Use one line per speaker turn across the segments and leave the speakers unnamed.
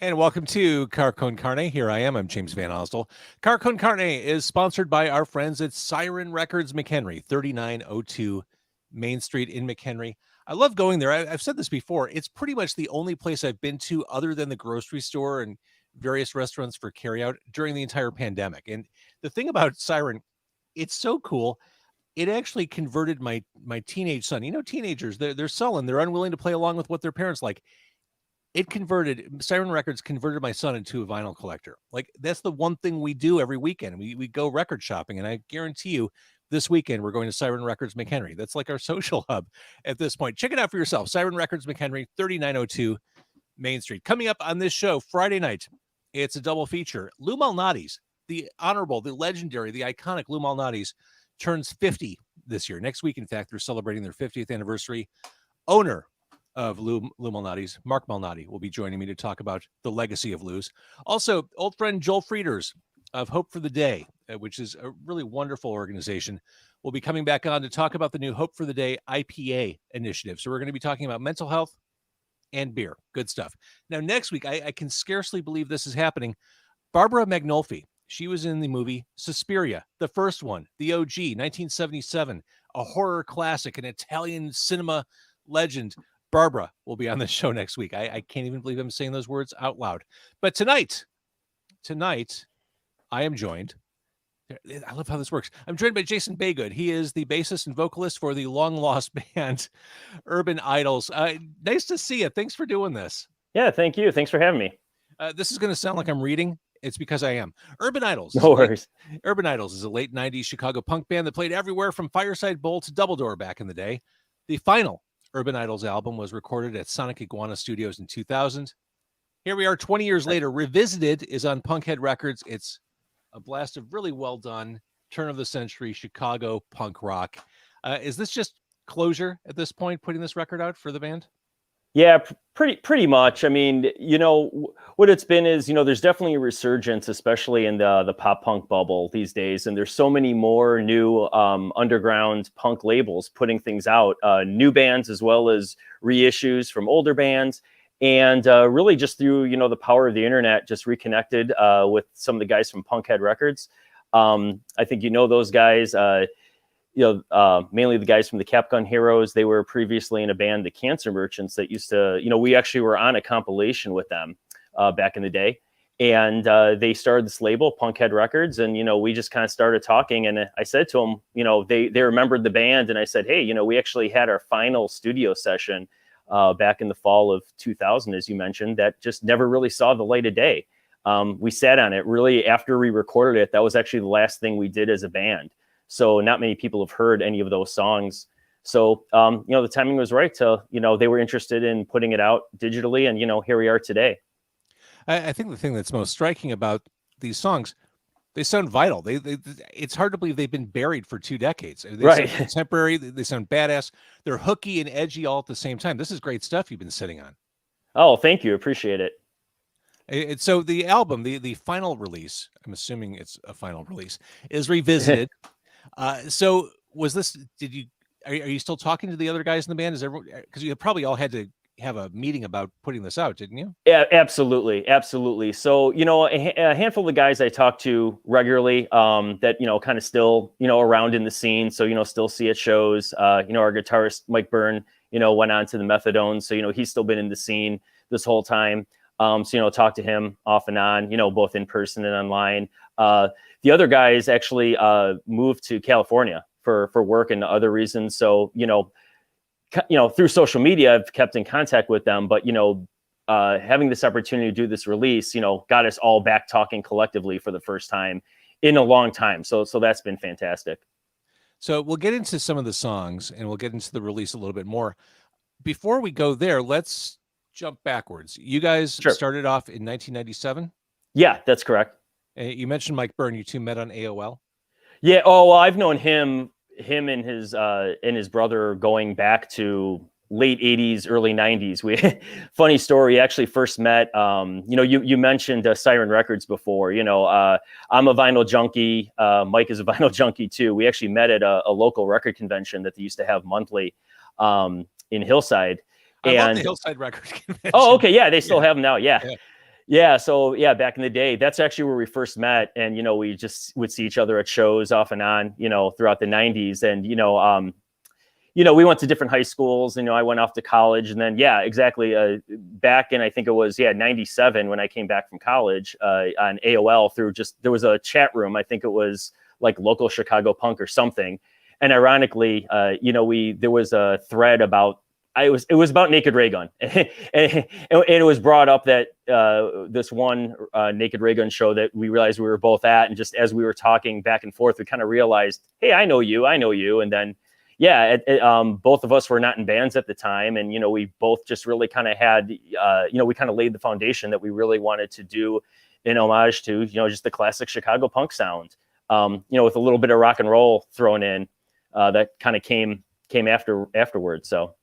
And welcome to Carne. Here I am. I'm James Van Osdell. Carne is sponsored by our friends at Siren Records McHenry, 3902 Main Street in McHenry. I love going there. I've said this before. It's pretty much the only place I've been to other than the grocery store and various restaurants for carryout during the entire pandemic. And the thing about Siren, it's so cool. It actually converted my teenage son. You know, teenagers, they're sullen. They're unwilling to play along with what their parents like. Siren Records converted my son into a vinyl collector. Like, that's the one thing we do every weekend. We go record shopping, and I guarantee you this weekend we're going to Siren Records McHenry. That's like our social hub at this point. Check it out for yourself. Siren Records McHenry, 3902 Main Street. Coming up on this show Friday night, it's a double feature. Lou Malnati's, the honorable, the legendary, the iconic Lou Malnati's turns 50 this year. Next week, in fact, they're celebrating their 50th anniversary. Owner of Lou Malnati's, Mark Malnati, will be joining me to talk about the legacy of Lou's. Also, old friend Joel Frieders of Hope for the Day, which is a really wonderful organization, will be coming back on to talk about the new Hope for the Day IPA initiative. So we're going to be talking about mental health and beer. Good stuff. Now, next week, I can scarcely believe this is happening. Barbara Magnolfi, she was in the movie Suspiria, the first one, the OG, 1977, a horror classic, an Italian cinema legend. Barbara will be on the show next week. I can't even believe I'm saying those words out loud. But tonight, I am joined. I love how this works. I'm joined by Jason Baygood. He is the bassist and vocalist for the long-lost band Urban Idols. Nice to see you. Thanks for doing this.
Yeah, thank you. Thanks for having me.
This is going to sound like I'm reading. It's because I am. Urban Idols.
No worries.
Urban Idols is a late 90s Chicago punk band that played everywhere from Fireside Bowl to Double Door back in the day. The final Urban Idols album was recorded at Sonic Iguana Studios in 2000. Here we are 20 years later. Revisited is on Punkhead Records. It's a blast of really well done turn of the century Chicago punk rock. Is this just closure at this point, putting this record out for the band?
Yeah, pretty much. I mean, you know, what it's been is, you know, there's definitely a resurgence, especially in the pop punk bubble these days. And there's so many more new underground punk labels putting things out, new bands as well as reissues from older bands. And really just through, you know, the power of the internet, just reconnected with some of the guys from Punkhead Records. I think, you know, those guys, mainly the guys from the Cap Gun Heroes. They were previously in a band, the Cancer Merchants, that used to, you know, we actually were on a compilation with them back in the day. And they started this label, Punkhead Records. And, you know, we just kind of started talking. And I said to them, you know, they remembered the band. And I said, hey, you know, we actually had our final studio session back in the fall of 2000, as you mentioned, that just never really saw the light of day. We sat on it really after we recorded it. That was actually the last thing we did as a band. So not many people have heard any of those songs. So, you know, the timing was right to, you know, they were interested in putting it out digitally. And, you know, here we are today.
I think the thing that's most striking about these songs, they sound vital. It's hard to believe they've been buried for 2 decades. They
Right.
sound contemporary. They sound badass. They're hooky and edgy all at the same time. This is great stuff you've been sitting on.
Oh, thank you. Appreciate it.
So the album, the final release, I'm assuming it's a final release, is Revisited. So was this, are you still talking to the other guys in the band? Is everyone, because you probably all had to have a meeting about putting this out, didn't you?
Yeah, absolutely. Absolutely. So, you know, a handful of the guys I talk to regularly that, you know, kind of still, you know, around in the scene. So, you know, still see at shows, you know, our guitarist, Byrne, you know, went on to the Methadone. So, you know, he's still been in the scene this whole time. So, you know, talk to him off and on, you know, both in person and online. The other guys actually moved to California for work and other reasons. So, you know, through social media, I've kept in contact with them. But, you know, having this opportunity to do this release, you know, got us all back talking collectively for the first time in a long time. So that's been fantastic.
So we'll get into some of the songs and we'll get into the release a little bit more. Before we go there, let's jump backwards. You guys
Sure.
started off in 1997?
Yeah, that's correct.
You mentioned Byrne. You two met on AOL?
Yeah. Oh, well, I've known him and his brother going back to late 80s, early 90s. We funny story. We actually first met, you know, you mentioned Siren Records before, you know, I'm a vinyl junkie. Mike is a vinyl junkie too. We actually met at a local record convention that they used to have monthly in Hillside.
I love the Hillside Record Convention.
Oh, okay. Yeah. They still have them now. Yeah. Yeah, so yeah, back in the day, that's actually where we first met, and we just would see each other at shows off and on, throughout the '90s, and we went to different high schools. I went off to college, and then yeah, exactly. Back in, I think it was '97 when I came back from college, on AOL through there was a chat room. I think it was like local Chicago punk or something, and ironically, there was a thread about. It was about Naked Raygun, and it was brought up that this one Naked Raygun show that we realized we were both at, and just as we were talking back and forth, we kind of realized, hey, I know you, and then yeah, both of us were not in bands at the time, and we both just really kind of had, we kind of laid the foundation that we really wanted to do in homage to just the classic Chicago punk sound, with a little bit of rock and roll thrown in, that kind of came afterwards. So.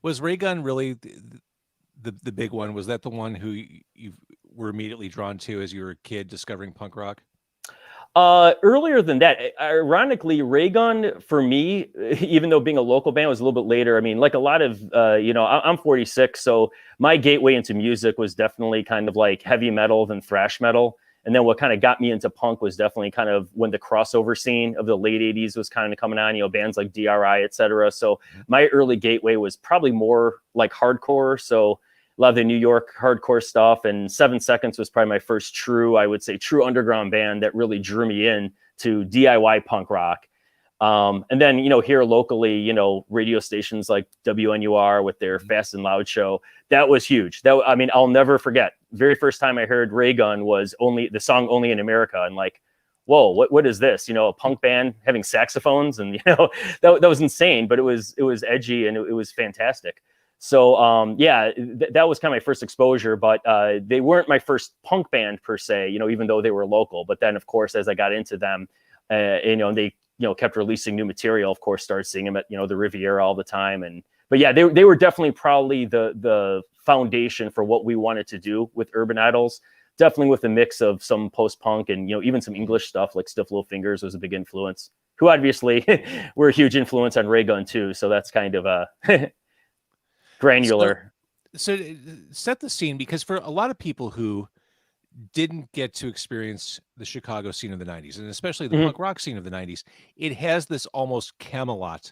Was Raygun really the big one? Was that the one who you were immediately drawn to as you were a kid discovering punk rock?
Earlier than that, ironically, Raygun for me, even though being a local band, was a little bit later. I mean, like a lot of, I'm 46, so my gateway into music was definitely kind of like heavy metal than thrash metal. And then what kind of got me into punk was definitely kind of when the crossover scene of the late 80s was kind of coming on, bands like DRI, et cetera. So my early gateway was probably more like hardcore. So a lot of the New York hardcore stuff, and 7 Seconds was probably my first true underground band that really drew me in to DIY punk rock. And then, here locally, radio stations like WNUR with their Fast and Loud show, that was huge. I'll never forget. Very first time I heard Raygun was the song Only in America. And like, whoa, what is this? A punk band having saxophones, and, that was insane, but it was edgy, and it was fantastic. So, that was kind of my first exposure, but they weren't my first punk band per se, even though they were local. But then, of course, as I got into them, and they, kept releasing new material, of course, started seeing them at, the Riviera all the time. But yeah, they were definitely probably the foundation for what we wanted to do with Urban Idols, definitely with a mix of some post-punk and, even some English stuff like Stiff Little Fingers was a big influence, who obviously were a huge influence on Raygun too. So that's kind of a granular.
So set the scene, because for a lot of people who didn't get to experience the Chicago scene of the 90s, and especially the punk rock scene of the 90s, it has this almost Camelot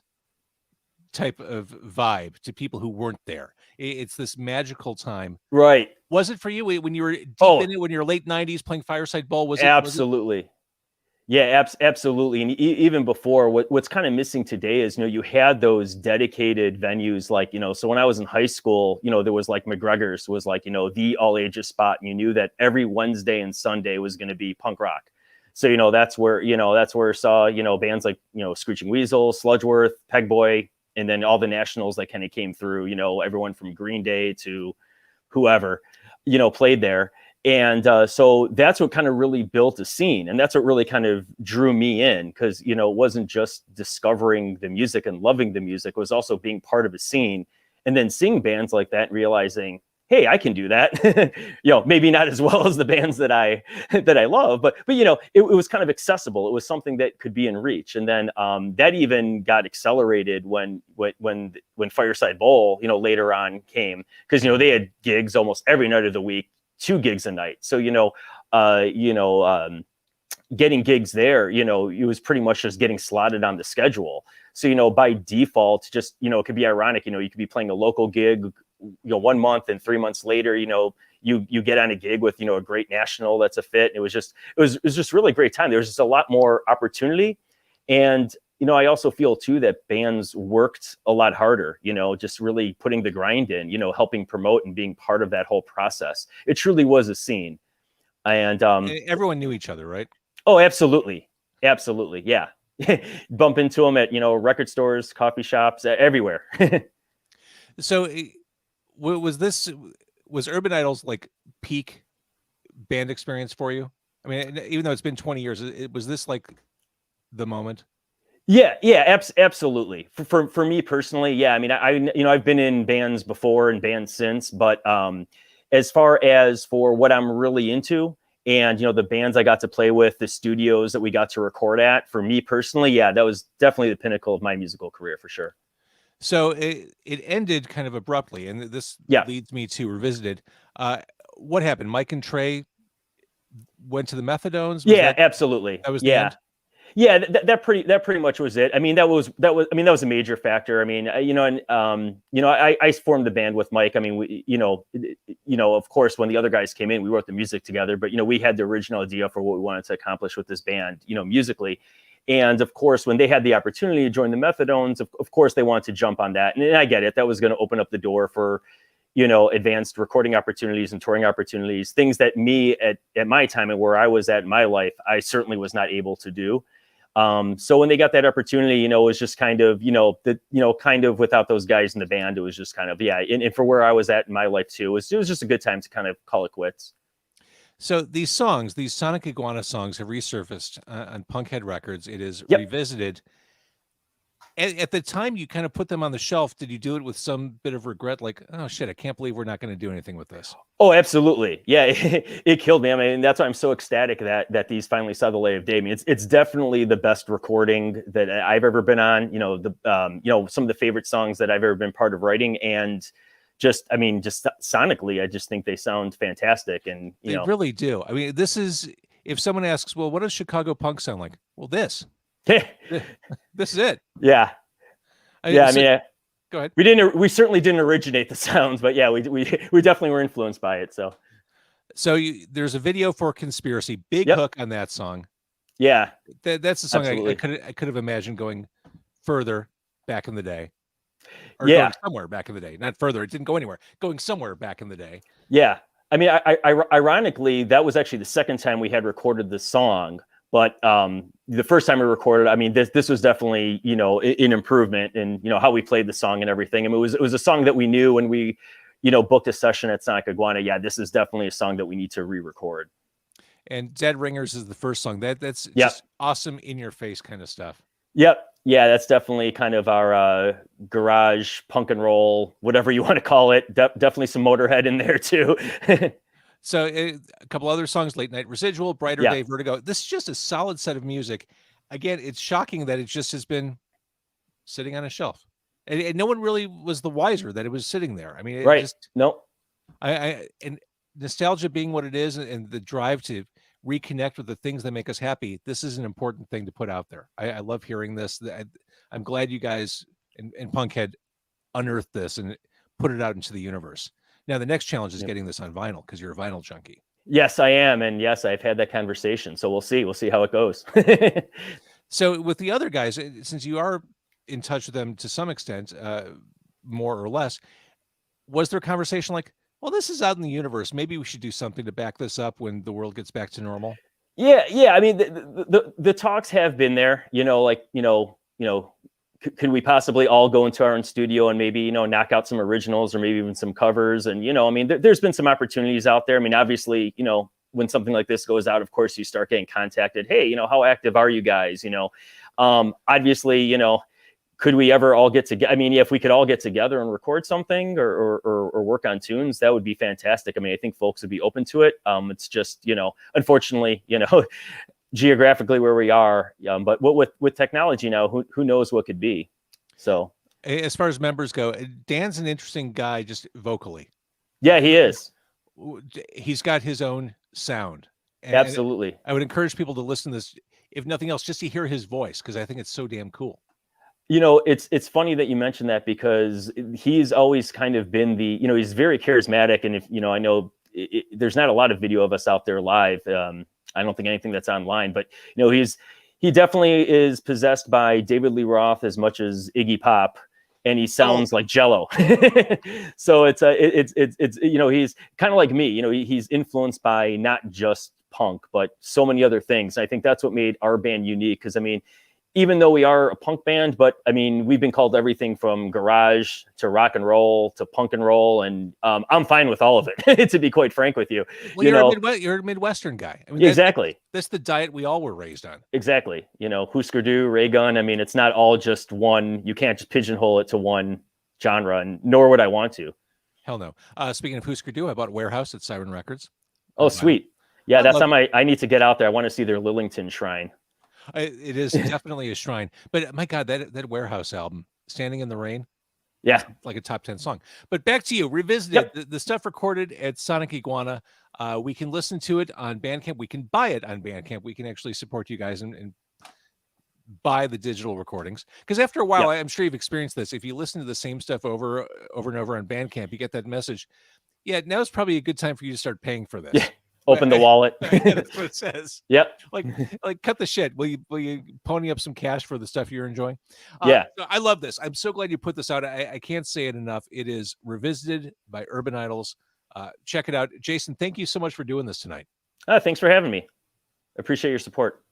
type of vibe to people who weren't there. It's this magical time.
Right.
Was it for you when you were deep in it, when you're late 90s playing Fireside Bowl? Was it?
Absolutely. Yeah, absolutely. And even before, what's kind of missing today is, you had those dedicated venues, like, so when I was in high school, there was like McGregor's was like, the all ages spot. And you knew that every Wednesday and Sunday was going to be punk rock. So, that's where I saw, bands like, Screeching Weasel, Sludgeworth, Pegboy, and then all the nationals that kind of came through, everyone from Green Day to whoever, played there. And so that's what kind of really built a scene. And that's what really kind of drew me in, because, it wasn't just discovering the music and loving the music, it was also being part of a scene. And then seeing bands like that and realizing, hey, I can do that. Maybe not as well as the bands that I love, but it was kind of accessible. It was something that could be in reach. And then that even got accelerated when Fireside Bowl, later on came, because, they had gigs almost every night of the week, 2 gigs a night. So, getting gigs there, it was pretty much just getting slotted on the schedule. So, by default, just, it could be ironic, you could be playing a local gig, 1 month, and 3 months later, you get on a gig with, a great national that's a fit. It was just really great time. There was just a lot more opportunity. And, I also feel too that bands worked a lot harder, just really putting the grind in, helping promote and being part of that whole process. It truly was a scene. And
everyone knew each other, right?
Oh, absolutely. Absolutely. Yeah. Bump into them at, record stores, coffee shops, everywhere.
So was Urban Idols like peak band experience for you? I mean, even though it's been 20 years, was this like the moment?
Yeah, absolutely. For me personally, yeah. I mean, I've been in bands before and bands since, but as far as for what I'm really into, and the bands I got to play with, the studios that we got to record at, for me personally, yeah, that was definitely the pinnacle of my musical career for sure.
So it ended kind of abruptly, and this leads me to Revisited. what happened? Mike and Trey went to the methadones?
Yeah, absolutely.
That was the end?
Yeah, that pretty much was it. I mean, that was a major factor. I mean, I formed the band with Mike. I mean, we, of course, when the other guys came in, we wrote the music together. But we had the original idea for what we wanted to accomplish with this band, musically. And of course, when they had the opportunity to join the Methadones, of course, they wanted to jump on that. And I get it. That was going to open up the door for advanced recording opportunities and touring opportunities, things that me at my time and where I was at in my life, I certainly was not able to do. So when they got that opportunity, it was just kind of, kind of without those guys in the band, it was just kind of, and for where I was at in my life too, it was just a good time to kind of call it quits.
So these songs, these Sonic Iguana songs have resurfaced on Punkhead Records. It is revisited. At the time you kind of put them on the shelf, did you do it with some bit of regret? Like, oh shit, I can't believe we're not going to do anything with this.
Oh, absolutely. Yeah. It killed me. I mean, that's why I'm so ecstatic that these finally saw the light of day. I mean, it's definitely the best recording that I've ever been on, some of the favorite songs that I've ever been part of writing. And just sonically, I just think they sound fantastic. And
they really do. I mean, this is, if someone asks, well, what does Chicago punk sound like? Well, this is it.
Yeah.
Go ahead.
We certainly didn't originate the sounds, but yeah, we definitely were influenced by it. So
there's a video for Conspiracy, big hook on that song.
Yeah.
That's the song I could have imagined going further back in the day. Or
going
somewhere back in the day. Not further. It didn't go anywhere. Going somewhere back in the day.
Yeah. I mean, ironically, that was actually the second time we had recorded the song. But the first time we recorded, I mean, this was definitely, an improvement in, how we played the song and everything. I mean, it was a song that we knew when we, booked a session at Sonic Iguana. Yeah, this is definitely a song that we need to re-record.
And Dead Ringers is the first song. That's just awesome, in your face kind of stuff.
Yep. Yeah, that's definitely kind of our garage punk and roll, whatever you want to call it. Definitely some Motorhead in there too.
So a couple other songs, Late Night Residual, Brighter Day, Vertigo. This is just a solid set of music. Again, it's shocking that it just has been sitting on a shelf. And no one really was the wiser that it was sitting there. I mean, and nostalgia being what it is, and the drive to reconnect with the things that make us happy, this is an important thing to put out there. I love hearing this. I'm glad you guys and Punkhead unearthed this and put it out into the universe. Now, the next challenge is getting this on vinyl, because you're a vinyl junkie.
Yes, I am. And yes, I've had that conversation. So we'll see. We'll see how it goes.
So with the other guys, since you are in touch with them to some extent, more or less, was there a conversation like, well, this is out in the universe, maybe we should do something to back this up when the world gets back to normal?
Yeah. I mean, the talks have been there, could we possibly all go into our own studio and maybe, knock out some originals or maybe even some covers? And, I mean, there's been some opportunities out there. I mean, obviously, when something like this goes out, of course, you start getting contacted. Hey, how active are you guys? Obviously, could we ever all get together? I mean, if we could all get together and record something or work on tunes, that would be fantastic. I mean, I think folks would be open to it. It's just, unfortunately, geographically where we are, but with technology now, who knows what could be. So
as far as members go, Dan's an interesting guy, just vocally.
Yeah, he is.
He's got his own sound.
Absolutely.
I would encourage people to listen to this, if nothing else, just to hear his voice, because I think it's so damn cool.
It's funny that you mentioned that, because he's always kind of been he's very charismatic. And if, I know there's not a lot of video of us out there live. I don't think anything that's online, but he definitely is possessed by David Lee Roth as much as Iggy Pop, and he sounds like Jello. So it's he's kind of like me. He's influenced by not just punk, but so many other things. I think that's what made our band unique. Because I mean, even though we are a punk band, but I mean, we've been called everything from garage to rock and roll to punk and roll. And I'm fine with all of it, to be quite frank with you.
Well, you're a Midwestern guy. I mean,
exactly.
That's the diet we all were raised on.
Exactly. Husker Du, Raygun. I mean, it's not all just one. You can't just pigeonhole it to one genre, and nor would I want to.
Hell no. Speaking of Husker Du, I bought Warehouse at Siren Records.
Oh, sweet. Yeah, that's on I need to get out there. I want to see their Lillington shrine.
It is definitely a shrine, but my God, that Warehouse album, Standing in the Rain.
Yeah.
like a top 10 song. But back to you, Revisited,
Yep.
the stuff recorded at Sonic Iguana. We can listen to it on Bandcamp. We can buy it on Bandcamp. We can actually support you guys and buy the digital recordings, because after a while,
Yep.
I'm sure you've experienced this. If you listen to the same stuff over and over on Bandcamp, you get that message. Yeah, now's probably a good time for you to start paying for this.
Yeah. Open the wallet.
Yeah, that's what it says.
Yep.
Like cut the shit. Will you pony up some cash for the stuff you're enjoying?
Yeah.
So I love this. I'm so glad you put this out. I can't say it enough. It is Revisited by Urban Idols. Check it out. Jason, thank you so much for doing this tonight.
Thanks for having me. Appreciate your support.